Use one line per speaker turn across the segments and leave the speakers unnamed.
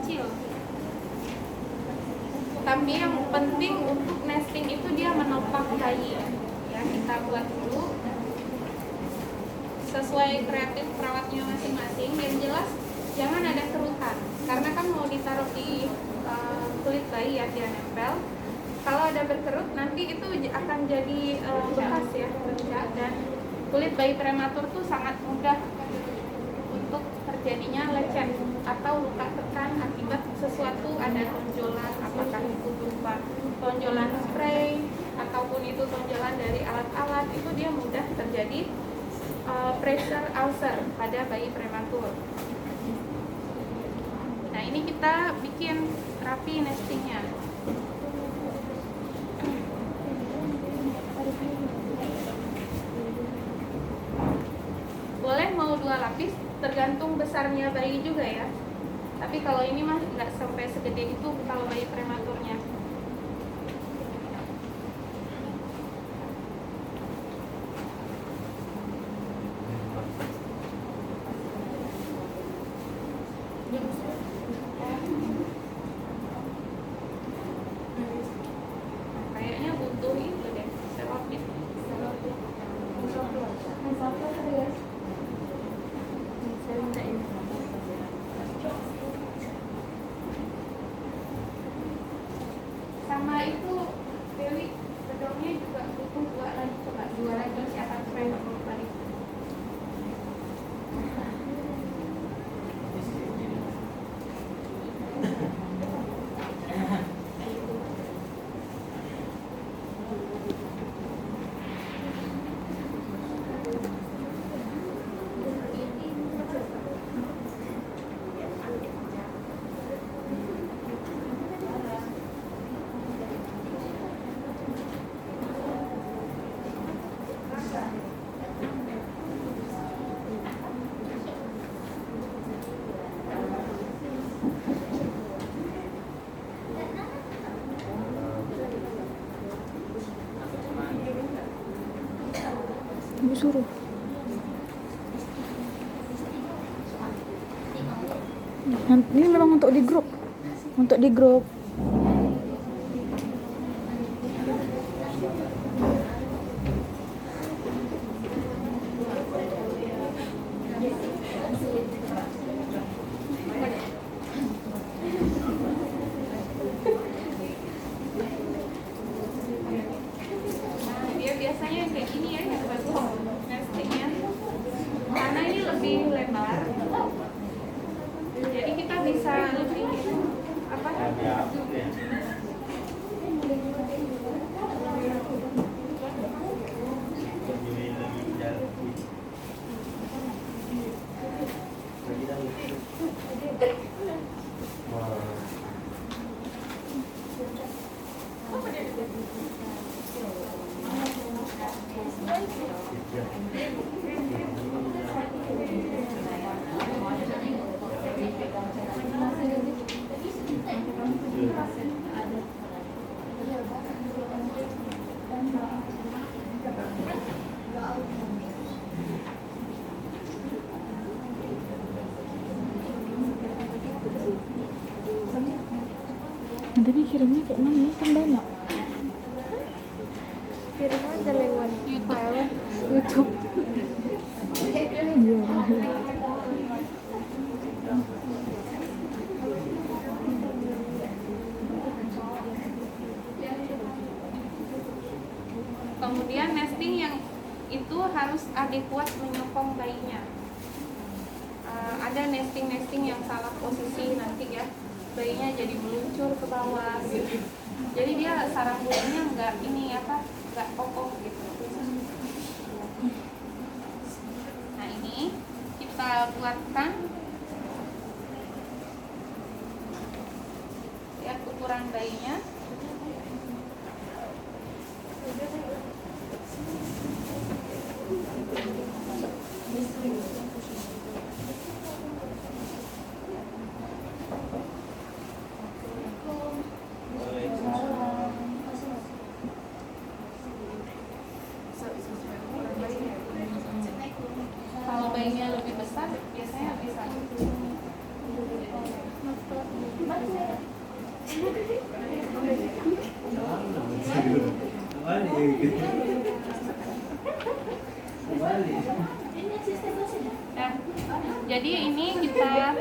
kecil. Tapi yang penting untuk nesting itu dia menopang bayi. Ya, kita buat dulu sesuai kreatif perawatnya masing-masing. Yang jelas jangan ada kerutan, karena kan mau ditaruh di kulit bayi ya, dia nempel. Kalau ada berkerut nanti itu akan jadi bekas ya, bercak, dan kulit bayi prematur tuh sangat mudah untuk terjadinya lecet atau luka tekan akibat sesuatu, ada tonjolan, apakah itu berupa tonjolan spray ataupun itu tonjolan dari alat-alat, itu dia mudah terjadi pressure ulcer pada bayi prematur. Nah, ini kita bikin rapi nestingnya. Boleh mau 2 lapis, tergantung besarnya bayi juga ya. Tapi kalau ini mah nggak sampai segede itu kalau bayi prematurnya. Kayaknya butuh itu deh, selotip. Sama itu Dewi, bedongnya juga butuh 2 lagi, coba 2 lagi, siapa spray balik.
Ibu suruh. Ini memang untuk di grup. Untuk di grup.
Dia biasanya kayak gini ya, yang bagus nestingnya, karena ini lebih lebar, jadi kita bisa lebih apa?
Nanti kirimnya kayak mana? Kan banyak.
Kirim aja lewat
YouTube.
Iya.
Kemudian nesting yang itu harus adekuat menyokong bayinya. Ada nesting yang salah posisi nanti ya, bayinya jadi meluncur ke bawah gitu. Jadi dia sarang bulannya nggak kokoh gitu. Nah, ini kita buatkan lihat ukuran bayinya. Kalau bayinya lebih besar biasanya bisa Nah, jadi ini kita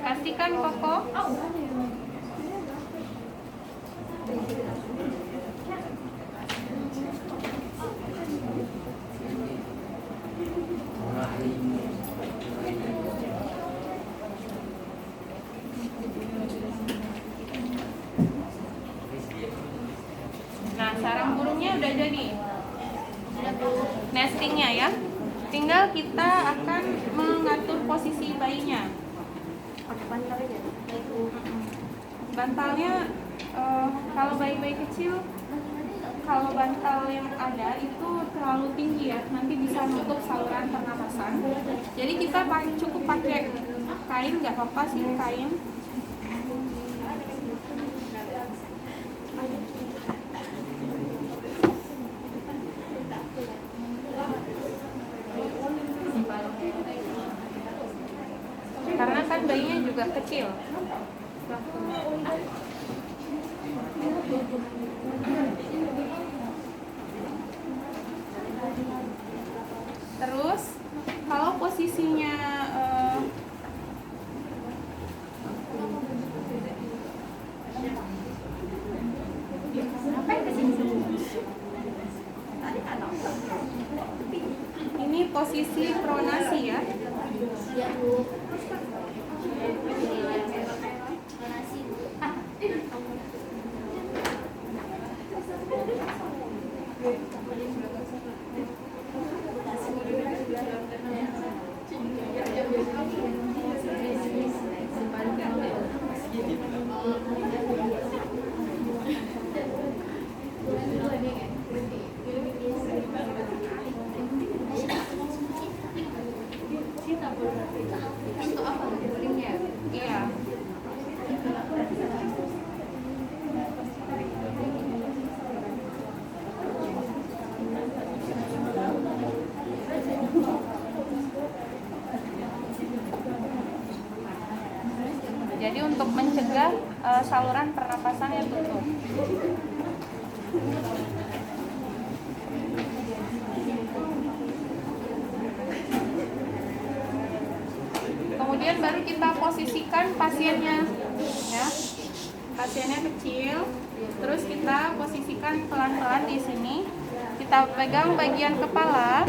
kasihkan koko. Nah, sarang burungnya udah jadi. Nestingnya ya. Tinggal kita akan mengatur posisi bayinya. Bantalnya kalau bayi-bayi kecil, kalau bantal yang ada itu terlalu tinggi ya, nanti bisa nutup saluran pernapasan. Jadi kita cukup pakai kain, nggak apa-apa sih kain. Karena kan bayinya juga kecil. Terus kalau posisinya ini posisi pronasi ya. Iya. Jadi untuk mencegah saluran pernapasannya tutup. Kemudian baru kita posisikan pasiennya, ya. Pasiennya kecil, terus kita posisikan pelan-pelan di sini. Kita pegang bagian kepala.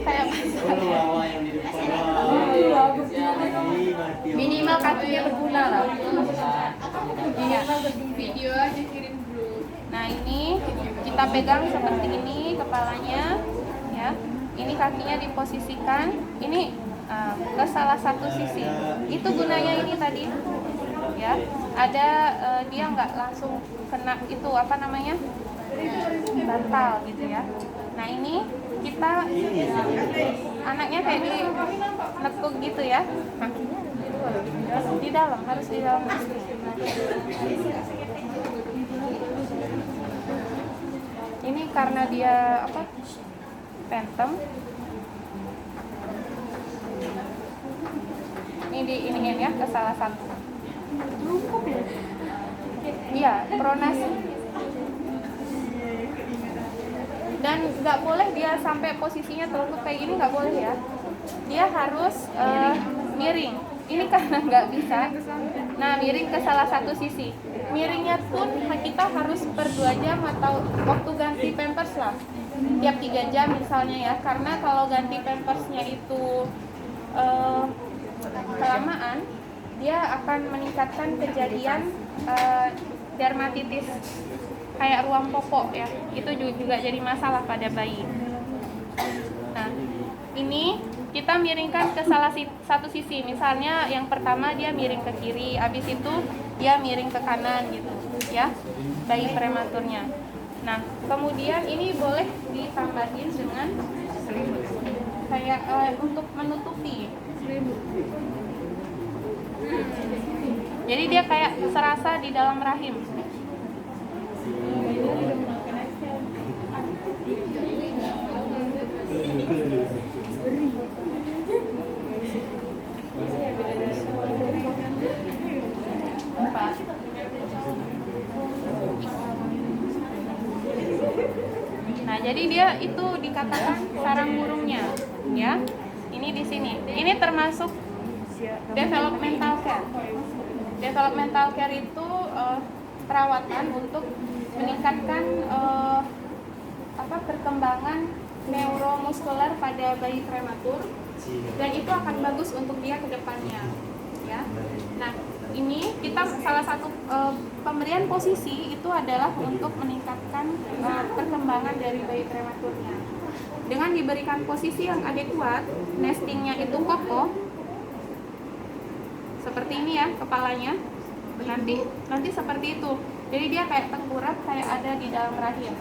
Kayak
minimal kakinya berguna lah.
Iya. Video aja kirim dulu. Nah ini kita pegang seperti ini kepalanya, ya. Ini kakinya diposisikan. Ini ke salah satu sisi. Itu gunanya ini tadi, ya. Ada dia nggak langsung kena itu apa namanya bantal gitu ya. Nah ini kita anaknya kayak di nekuk gitu ya. Di dalam harus di dalam. Ini karena dia apa pentem. Ini diiniin ya ke salah satu. Iya, pronasi. Dan nggak boleh dia sampai posisinya tertutup kayak gini, nggak boleh ya. Dia harus miring. Ini karena nggak bisa. Nah, miring ke salah satu sisi. Miringnya pun kita harus per 2 jam atau waktu ganti pampers lah. Tiap 3 jam misalnya ya. Karena kalau ganti pampersnya itu kelamaan, dia akan meningkatkan kejadian dermatitis kayak ruam popok ya, itu juga jadi masalah pada bayi. Nah, ini kita miringkan ke salah satu sisi. Misalnya yang pertama dia miring ke kiri, habis itu dia miring ke kanan gitu ya, bayi prematurnya. Nah, kemudian ini boleh ditambahin dengan kayak untuk menutupi. Jadi dia kayak serasa di dalam rahim. jadi dia itu dikatakan sarang burungnya, ya. Ini di sini. Ini termasuk developmental care. Developmental care itu perawatan untuk meningkatkan perkembangan neuromuskuler pada bayi prematur, dan itu akan bagus untuk dia ke depannya, ya. Nah, ini kita salah satu pemberian posisi itu adalah untuk meningkatkan perkembangan dari bayi prematurnya. Dengan diberikan posisi yang adekuat, nestingnya itu kokoh, seperti ini ya kepalanya. Nanti seperti itu. Jadi dia kayak tengkurap, kayak ada di dalam rahim.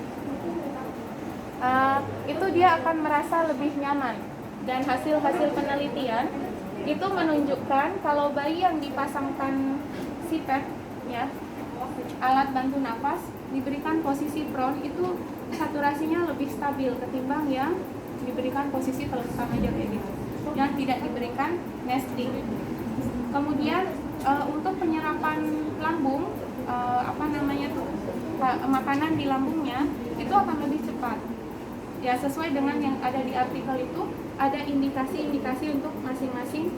Itu dia akan merasa lebih nyaman. Dan hasil-hasil penelitian itu menunjukkan kalau bayi yang dipasangkan CPAP, ya, alat bantu nafas, diberikan posisi prone, itu saturasinya lebih stabil ketimbang yang diberikan posisi terlentang aja kayak gitu, yang tidak diberikan nesting. Kemudian untuk penyerapan lambung, makanan di lambungnya itu akan lebih cepat. Ya, sesuai dengan yang ada di artikel itu, ada indikasi-indikasi untuk masing-masing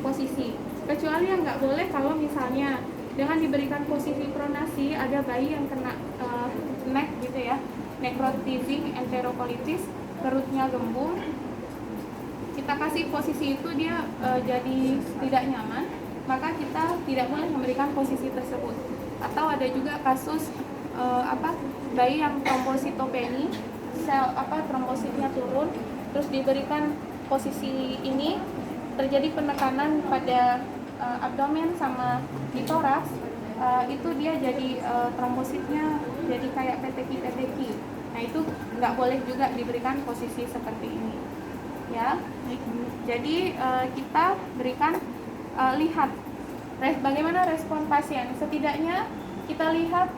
posisi. Kecuali yang nggak boleh kalau misalnya dengan diberikan posisi pronasi ada bayi yang kena neck gitu ya, necrotizing enterocolitis, perutnya gembung, kita kasih posisi itu dia jadi tidak nyaman, maka kita tidak boleh memberikan posisi tersebut. Atau ada juga kasus bayi yang trombositopeni, sel trombositnya turun, terus diberikan posisi ini, terjadi penekanan pada abdomen sama di toraks, itu dia jadi trombositnya jadi kayak peteki. Nah, itu nggak boleh juga diberikan posisi seperti ini, ya. Jadi kita berikan lihat bagaimana respon pasien. Setidaknya kita lihat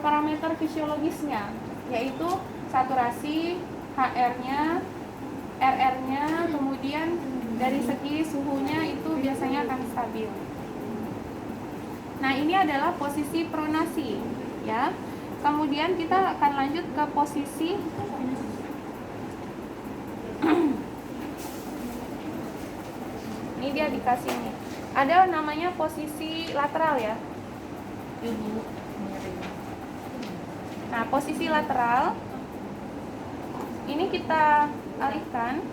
parameter fisiologisnya, yaitu saturasi, HR-nya, RR-nya, kemudian dari segi suhunya itu biasanya akan stabil. Nah, ini adalah posisi pronasi, ya. Kemudian kita akan lanjut ke posisi ini dia dikasih nih. Ada namanya posisi lateral, ya. Nah, posisi lateral ini kita alihkan.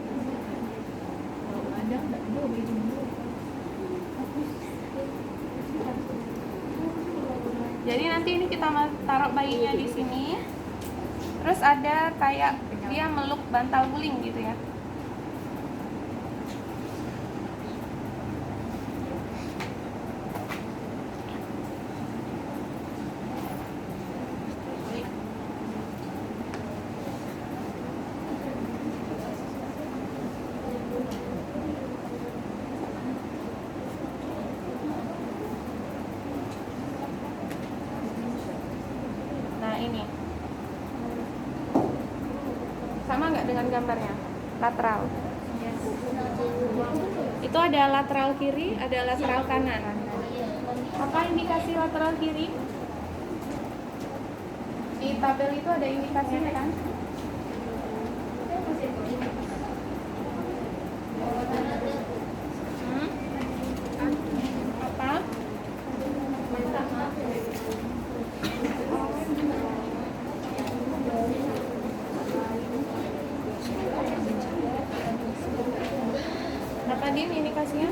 Jadi nanti ini kita taruh bayinya di sini. Terus ada kayak dia meluk bantal guling gitu ya. Ini sama nggak dengan gambarnya? Lateral. Itu ada lateral kiri, ada lateral kanan. Apa indikasi lateral kiri? Di tabel itu ada indikasinya kan? Apa? Apa dia indikasinya?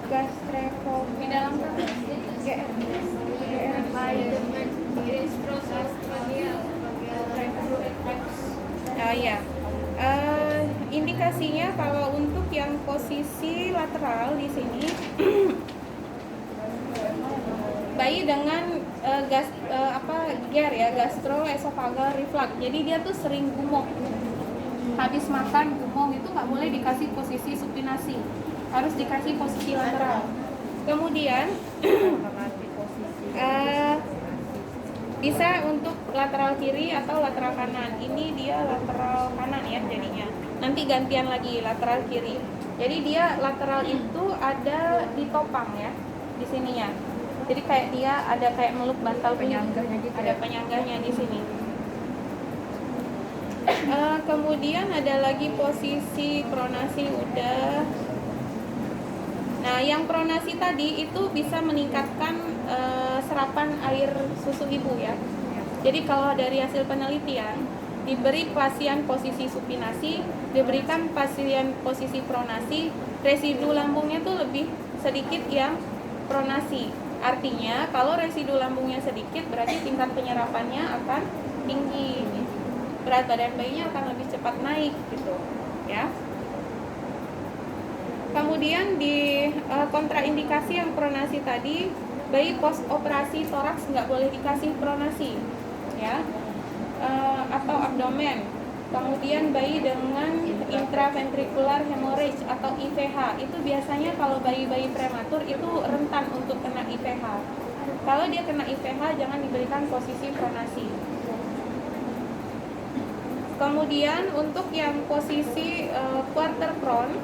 Gastrecom di dalam oh iya. Indikasinya kalau untuk yang posisi lateral di sini bayi dengan GER ya, gastroesophageal reflux. Jadi dia tuh sering gumong. Habis makan gumong, itu nggak boleh dikasih posisi supinasi, harus dikasih posisi lateral. Kemudian bisa untuk lateral kiri atau lateral kanan. Ini dia lateral kanan ya jadinya. Nanti gantian lagi lateral kiri. Jadi dia lateral itu ada di topang ya, di sininya. Jadi kayak dia ada kayak meluk bantal
penyanggahnya gitu.
Ada penyanggahnya di sini. Kemudian ada lagi posisi pronasi udah. Nah, yang pronasi tadi itu bisa meningkatkan serapan air susu ibu ya. Jadi kalau dari hasil penelitian diberi pasien posisi supinasi, diberikan pasien posisi pronasi, residu lambungnya tuh lebih sedikit yang pronasi. Artinya kalau residu lambungnya sedikit berarti tingkat penyerapannya akan tinggi. Berat badan bayinya akan lebih cepat naik gitu, ya. Kemudian di kontraindikasi yang pronasi tadi, bayi post operasi toraks nggak boleh dikasih pronasi, ya, atau abdomen. Kemudian bayi dengan intraventricular hemorrhage atau IVH itu biasanya kalau bayi-bayi prematur itu rentan untuk kena IVH. Kalau dia kena IVH jangan diberikan posisi pronasi. Kemudian untuk yang posisi quarter prone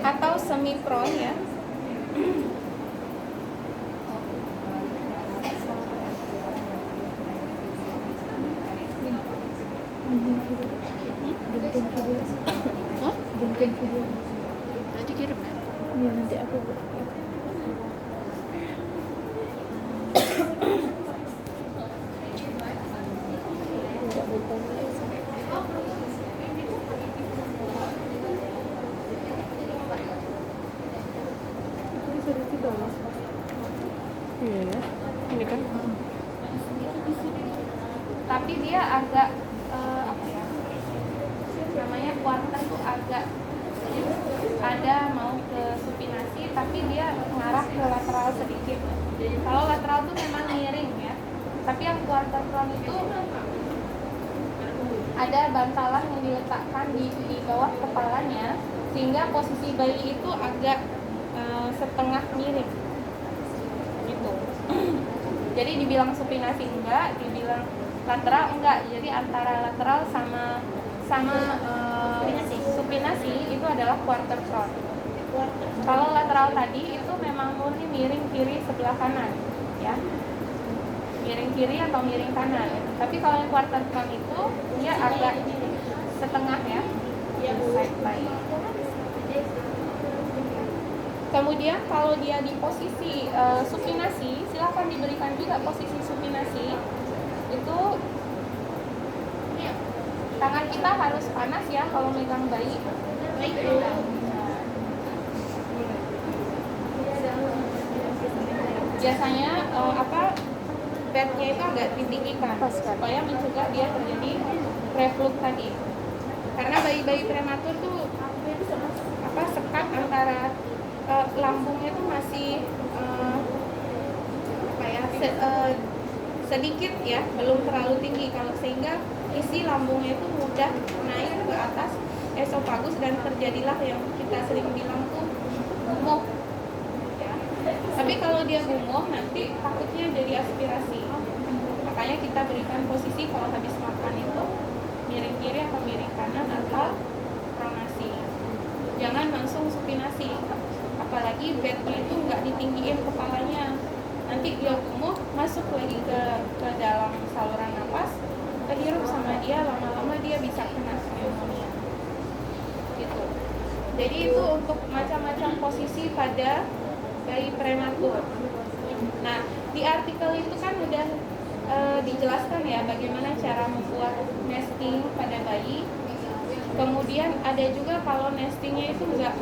atau semi prone ya.
Nanti kirim ya? Iya, nanti aku iya ya, ini kan
Tapi dia agak apa ya? Namanya quarter tuh agak ada mau ke supinasi tapi dia mengarah ke lateral sedikit. Kalau lateral tuh memang miring ya. Tapi yang quarter prone itu ada bantalan yang diletakkan di bawah kepalanya sehingga posisi bayi itu agak setengah miring gitu. Jadi dibilang supinasi enggak, dibilang lateral enggak. Jadi antara lateral sama supinasi itu adalah quarter prone. Kalau lateral tadi itu memang murni miring kiri sebelah kanan, ya. Miring kiri atau miring kanan. Tapi kalau yang quarter prone itu dia agak setengah ya. Side. Kemudian kalau dia di posisi supinasi, silakan diberikan juga posisi supinasi. Itu tangan kita harus panas ya kalau megang bayi. Biasanya bednya itu agak ditinggikan supaya mencegah dia terjadi reflux tadi. Karena bayi-bayi prematur tuh sekat antara lambungnya tuh masih sedikit ya, belum terlalu tinggi kalau sehingga isi lambungnya itu mudah naik ke atas esofagus dan terjadilah yang kita sering bilang tuh gumoh ya. Tapi kalau dia gumoh nanti takutnya jadi aspirasi. Makanya kita berikan posisi kalau habis makan itu miring kiri atau miring kanan atau pronasi. Jangan langsung supinasi. Apalagi bednya itu nggak ditinggiin kepalanya. Nanti dia gumoh masuk lagi ke dalam saluran nafas, kehirup sama dia, lama-lama dia bisa kena pneumonia gitu. Jadi itu untuk macam-macam posisi pada bayi prematur. Nah, di artikel itu kan udah dijelaskan ya bagaimana cara membuat nesting pada bayi. Kemudian ada juga kalau nestingnya itu nggak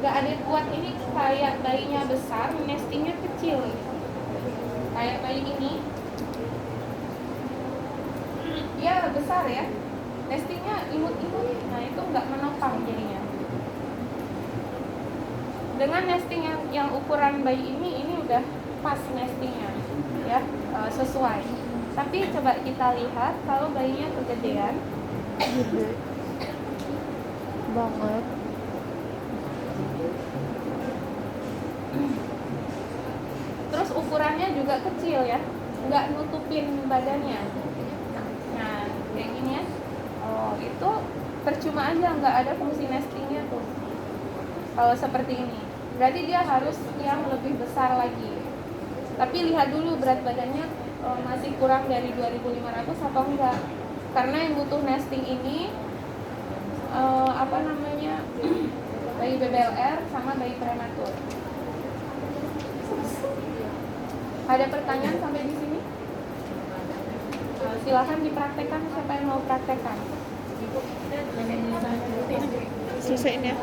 adekuat ini kayak bayinya besar, nestingnya kecil kayak bayi ini dia besar ya, nestingnya imut-imut, nah itu nggak menopang jadinya. Dengan nesting yang ukuran bayi ini udah pas nestingnya ya, sesuai. Tapi coba kita lihat kalau bayinya kegedean
gede banget.
Terus ukurannya juga kecil ya, nggak nutupin badannya. Nah, kayak gini ya. Oh, itu percuma aja, nggak ada fungsi nestingnya tuh. Kalau seperti ini, berarti dia harus yang lebih besar lagi. Tapi lihat dulu berat badannya masih kurang dari 2.500 atau enggak. Karena yang butuh nesting ini bayi BBLR sama bayi prematur. Ada pertanyaan sampai di sini? Silahkan dipraktekkan, siapa yang mau praktekkan?
Selesaiin ya.